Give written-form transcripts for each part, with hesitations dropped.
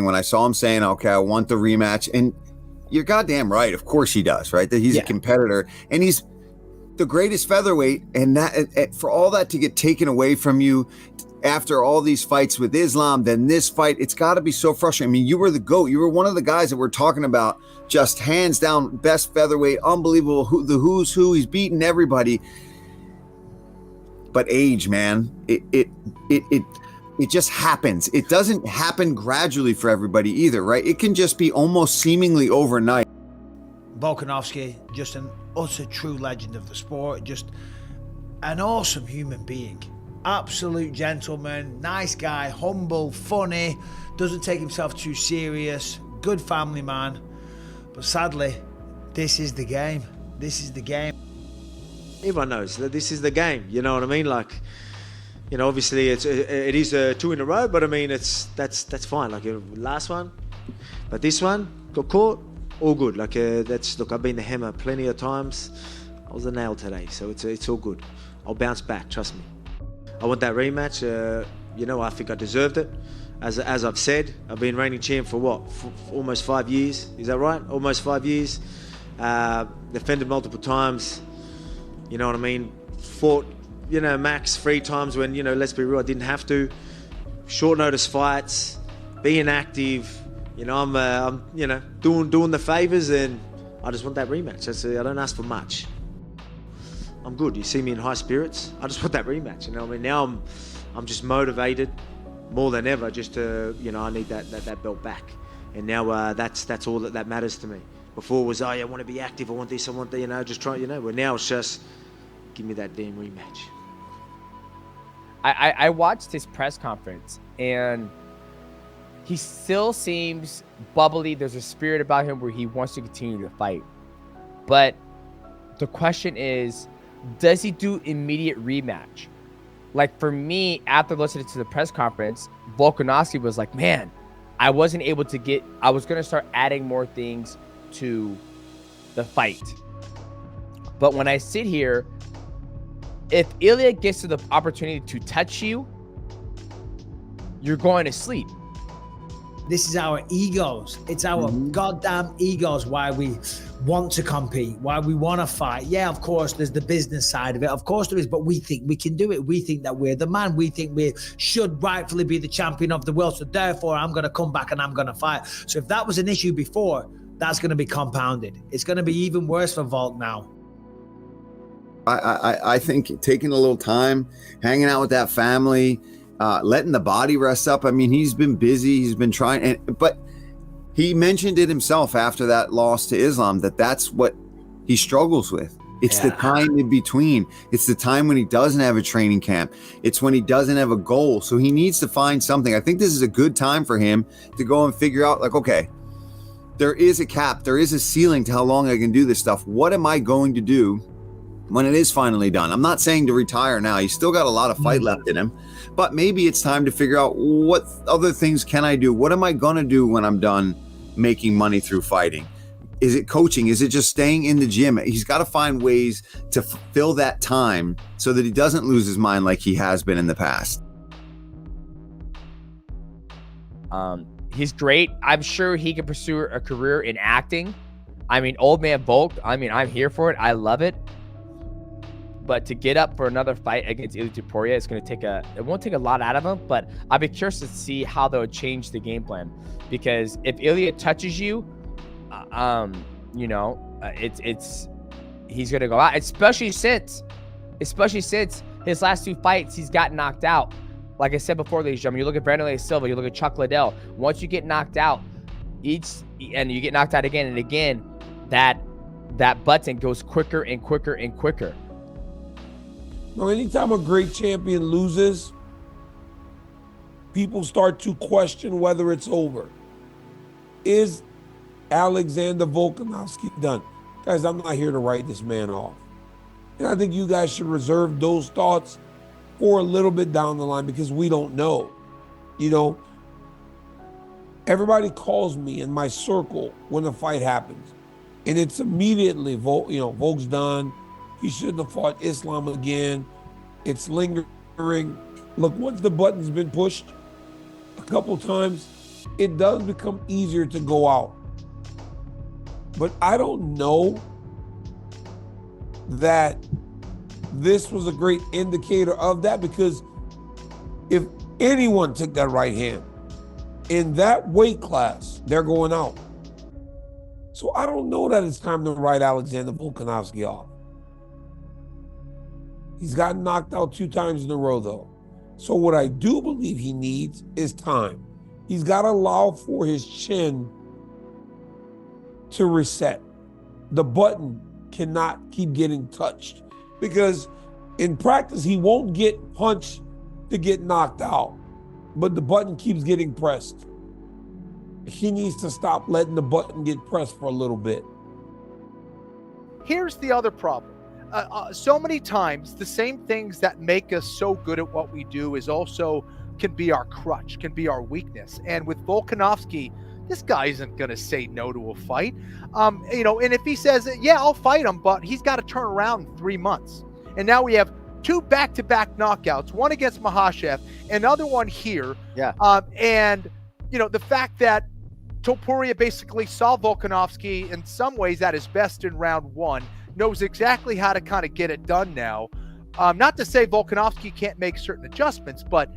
when I saw him saying, okay, I want the rematch. And you're goddamn right. Of course he does, right? That he's a competitor and he's the greatest featherweight. And that for all that to get taken away from you after all these fights with Islam, then this fight, it's got to be so frustrating. I mean, you were the GOAT. You were one of the guys that we're talking about, just hands down, best featherweight, unbelievable, the who's who. He's beaten everybody. But age, man, it just happens. It doesn't happen gradually for everybody either, right? It can just be almost seemingly overnight. Volkanovski, just an utter true legend of the sport, just an awesome human being. Absolute gentleman, nice guy, humble, funny, doesn't take himself too serious, good family man. But sadly, this is the game. This is the game. Everyone knows that this is the game, you know what I mean? Like, you know, obviously it is 2 in a row, but I mean, that's fine. Like, last one, but this one got caught, all good. Like, look, I've been the hammer plenty of times. I was a nail today, so it's all good. I'll bounce back, trust me. I want that rematch. You know, I think I deserved it. As I've said, I've been reigning champ for what? For almost 5 years. Is that right? Almost 5 years. Defended multiple times. You know what I mean? Fought, you know, max 3 times when, you know, let's be real, I didn't have to. Short notice fights, being active. You know, I'm you know, doing the favors, and I just want that rematch. I don't ask for much. I'm good. You see me in high spirits. I just want that rematch. You know, I mean, now I'm just motivated more than ever. Just to, you know, I need that belt back. And now that's all that matters to me. Before it was, oh yeah, I want to be active. I want this. I want that. You know, just try. You know, but now it's just give me that damn rematch. I watched his press conference and he still seems bubbly. There's a spirit about him where he wants to continue to fight. But the question is, does he do immediate rematch? Like for me, after listening to the press conference, Volkanovski was like, man, I wasn't able to get, I was going to start adding more things to the fight. But when I sit here, if Ilia gets to the opportunity to touch you, you're going to sleep. This is our egos. It's our goddamn egos why we want to compete, why we want to fight. Yeah, of course, there's the business side of it. Of course there is, but we think we can do it. We think that we're the man. We think we should rightfully be the champion of the world. So therefore, I'm going to come back and I'm going to fight. So if that was an issue before, that's going to be compounded. It's going to be even worse for Volk now. I think taking a little time, hanging out with that family, letting the body rest up. I mean, he's been busy. He's been trying, but he mentioned it himself after that loss to Islam, that's what he struggles with. It's the time in between. It's the time when he doesn't have a training camp. It's when he doesn't have a goal. So he needs to find something. I think this is a good time for him to go and figure out, like, okay, there is a cap. There is a ceiling to how long I can do this stuff. What am I going to do when it is finally done? I'm not saying to retire now. He's still got a lot of fight left in him, but maybe it's time to figure out what other things can I do? What am I going to do when I'm done making money through fighting? Is it coaching? Is it just staying in the gym? He's got to find ways to fill that time so that he doesn't lose his mind like he has been in the past. He's great. I'm sure he can pursue a career in acting. I mean, old man Volk, I mean, I'm here for it. I love it. But to get up for another fight against Ilia Topuria, it's going to take it won't take a lot out of him, but I'll be curious to see how they'll change the game plan. Because if Ilia touches you, you know, he's going to go out, especially since his last 2 fights, he's got knocked out. Like I said before, ladies and gentlemen, you look at Brandon Silva, you look at Chuck Liddell. Once you get knocked out, and you get knocked out again and again, that button goes quicker and quicker and quicker. Now, anytime a great champion loses, people start to question whether it's over. Is Alexander Volkanovski done? Guys, I'm not here to write this man off. And I think you guys should reserve those thoughts for a little bit down the line because we don't know. You know, everybody calls me in my circle when the fight happens. And it's immediately, Volk's done. He shouldn't have fought Islam again. It's lingering. Look, once the button's been pushed a couple times, it does become easier to go out. But I don't know that this was a great indicator of that, because if anyone took that right hand in that weight class, they're going out. So I don't know that it's time to write Alexander Volkanovski off. He's gotten knocked out 2 times in a row, though. So what I do believe he needs is time. He's got to allow for his chin to reset. The button cannot keep getting touched, because in practice, he won't get punched to get knocked out, but the button keeps getting pressed. He needs to stop letting the button get pressed for a little bit. Here's the other problem. So many times, the same things that make us so good at what we do is also can be our crutch, can be our weakness. And with Volkanovski, this guy isn't going to say no to a fight. And if he says, yeah, I'll fight him, but he's got to turn around in 3 months. And now we have 2 back-to-back knockouts, one against Makhachev, another one here. Yeah. And the fact that Topuria basically saw Volkanovski in some ways at his best in round 1, knows exactly how to kind of get it done now. Not to say Volkanovski can't make certain adjustments, but,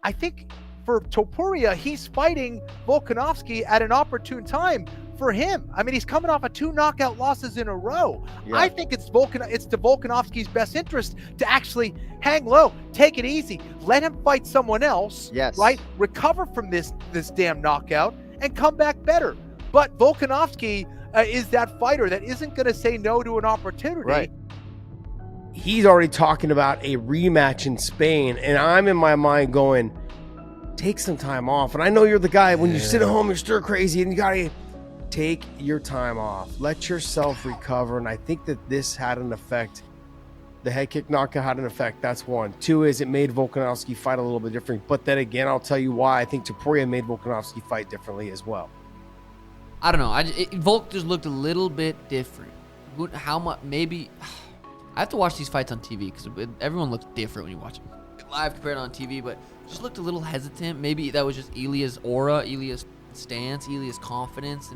I think for Topuria, he's fighting Volkanovski at an opportune time for him. I mean, he's coming off of 2 knockout losses in a row. Yeah. I think it's to Volkanovski's best interest to actually hang low, take it easy, let him fight someone else, yes, right? Recover from this damn knockout and come back better. But Volkanovski is that fighter that isn't going to say no to an opportunity. Right. He's already talking about a rematch in Spain, and I'm in my mind going, take some time off. And I know you're the guy, when you sit at home, you're stir crazy, and you got to take your time off. Let yourself recover. And I think that this had an effect. The head kick knockout had an effect. That's 1. 2 is it made Volkanovski fight a little bit different. But then again, I'll tell you why I think Topuria made Volkanovski fight differently as well. I don't know. Volk just looked a little bit different. How much? Maybe I have to watch these fights on TV because everyone looks different when you watch them live compared to on TV. But just looked a little hesitant. Maybe that was just Ilia's aura, Ilia's stance, Ilia's confidence,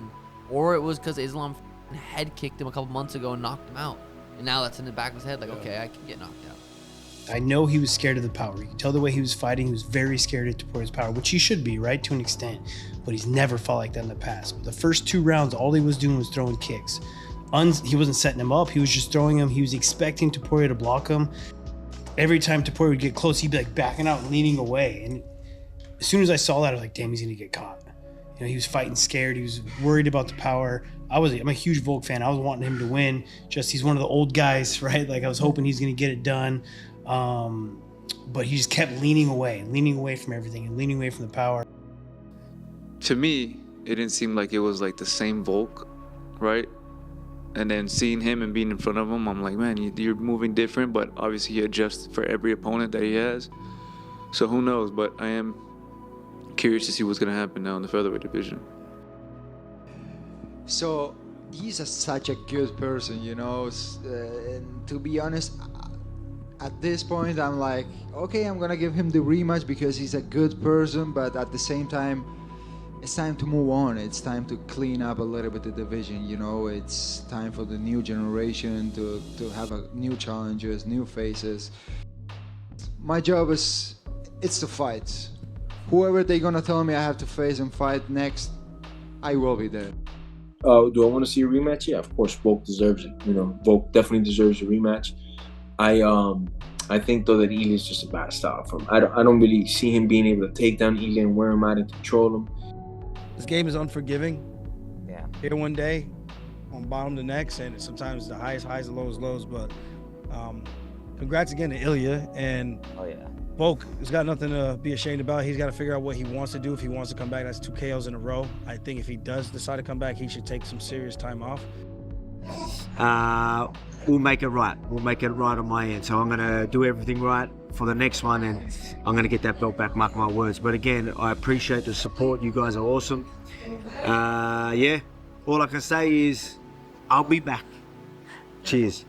or it was because Islam head kicked him a couple months ago and knocked him out. And now that's in the back of his head, like, okay, I can get knocked out. I know he was scared of the power. You can tell the way he was fighting. He was very scared of Topuria's power, which he should be, right, to an extent. But he's never fought like that in the past. But the first 2 rounds, all he was doing was throwing kicks. He wasn't setting him up. He was just throwing him. He was expecting Topuria to block him. Every time Topuria would get close, he'd be like backing out and leaning away. And as soon as I saw that, I was like, damn, he's going to get caught. He was fighting scared. He was worried about the power. I'm a huge Volk fan. I was wanting him to win. Just he's one of the old guys, right? Like I was hoping he's going to get it done. But he just kept leaning away from everything and leaning away from the power. To me, it didn't seem like it was like the same Volk, right? And then seeing him and being in front of him, I'm like, man, you're moving different, but obviously he adjusts for every opponent that he has. So who knows? But I am curious to see what's going to happen now in the featherweight division. So he's such a good person, and to be honest, at this point, I'm like, okay, I'm going to give him the rematch because he's a good person, but at the same time, it's time to move on. It's time to clean up a little bit the division, It's time for the new generation to have new challenges, new faces. My job it's to fight. Whoever they're going to tell me I have to face and fight next, I will be there. Do I want to see a rematch? Yeah, of course, Volk deserves it. Volk definitely deserves a rematch. I think though that Ilia's just a bad style from him. I don't really see him being able to take down Ilia and wear him out and control him. This game is unforgiving. Yeah. Here one day, on bottom the next, and sometimes the highest highs and lowest lows. But congrats again to Ilia, and Volk has got nothing to be ashamed about. He's got to figure out what he wants to do if he wants to come back. That's 2 KOs in a row. I think if he does decide to come back, he should take some serious time off. We'll make it right. We'll make it right on my end. So I'm going to do everything right for the next one, and I'm going to get that belt back, mark my words. But again, I appreciate the support. You guys are awesome. All I can say is I'll be back. Cheers.